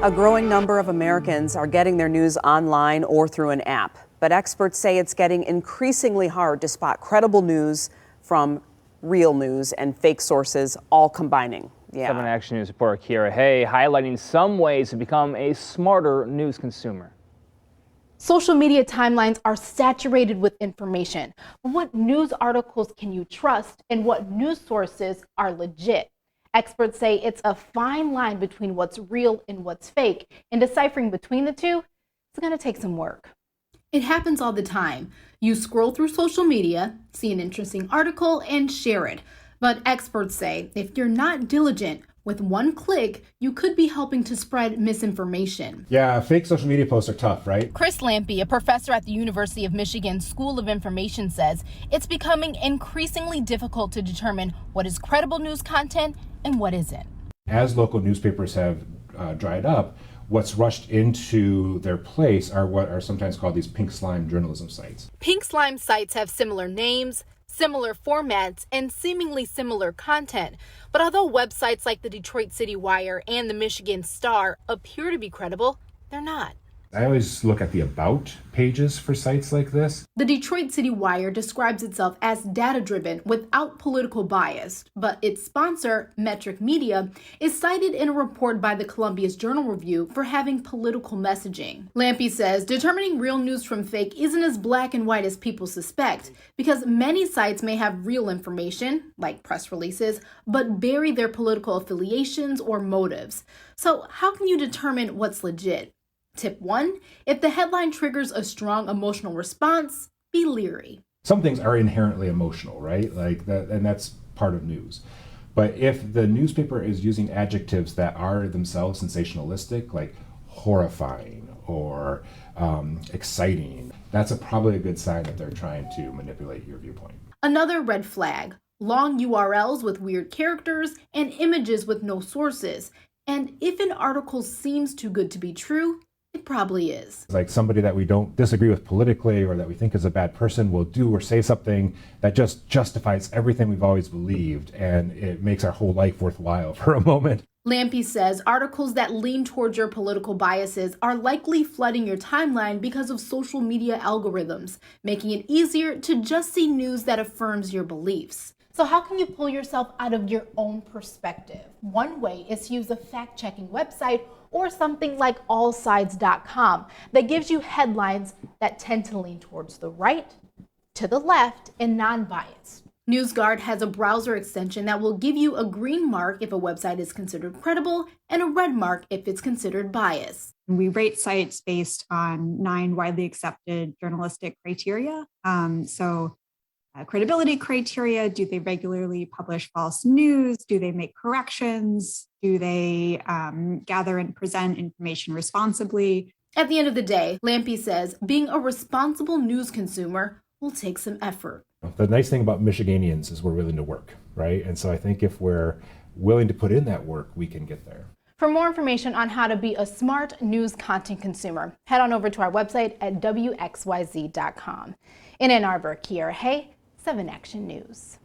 A growing number of Americans are getting their news online or through an app, but experts say it's getting increasingly hard to spot credible news from real news and fake sources, all combining. 7 Action News reporter Kiera Hay highlighting some ways to become a smarter news consumer. Social media timelines are saturated with information. But what news articles can you trust and what news sources are legit? Experts say it's a fine line between what's real and what's fake, and deciphering between the two is going to take some work. It happens all the time. You scroll through social media, see an interesting article, and share it. But experts say if you're not diligent, with one click, you could be helping to spread misinformation. Yeah, fake social media posts are tough, right? Chris Lampy, a professor at the University of Michigan School of Information, says it's becoming increasingly difficult to determine what is credible news content and what isn't. As local newspapers have dried up, what's rushed into their place are what are sometimes called these pink slime journalism sites. Pink slime sites have similar names, similar formats, and seemingly similar content. But although websites like the Detroit City Wire and the Michigan Star appear to be credible, they're not. I always look at the about pages for sites like this. The Detroit City Wire describes itself as data-driven without political bias, but its sponsor, Metric Media, is cited in a report by the Columbia's Journal Review for having political messaging. Lampy says determining real news from fake isn't as black and white as people suspect, because many sites may have real information, like press releases, but bury their political affiliations or motives. So how can you determine what's legit? Tip 1, if the headline triggers a strong emotional response, be leery. Some things are inherently emotional, right? Like that, and that's part of news. But if the newspaper is using adjectives that are themselves sensationalistic, like horrifying or exciting, that's probably a good sign that they're trying to manipulate your viewpoint. Another red flag, long URLs with weird characters and images with no sources. And if an article seems too good to be true, it probably is. Like somebody that we don't disagree with politically or that we think is a bad person will do or say something that just justifies everything we've always believed, and it makes our whole life worthwhile for a moment. Lampy says articles that lean towards your political biases are likely flooding your timeline because of social media algorithms, making it easier to just see news that affirms your beliefs. So how can you pull yourself out of your own perspective? One way is to use a fact-checking website or something like allsides.com that gives you headlines that tend to lean towards the right, to the left, and non-biased. NewsGuard has a browser extension that will give you a green mark if a website is considered credible and a red mark if it's considered biased. We rate sites based on 9 widely accepted journalistic criteria. Credibility criteria: do they regularly publish false news? Do they make corrections? Do they gather and present information responsibly? At the end of the day, Lampy says being a responsible news consumer will take some effort. The nice thing about Michiganians is we're willing to work, right? And so I think if we're willing to put in that work, we can get there. For more information on how to be a smart news content consumer, head on over to our website at WXYZ.com. In Ann Arbor, Kiera Hay, 7 Action News.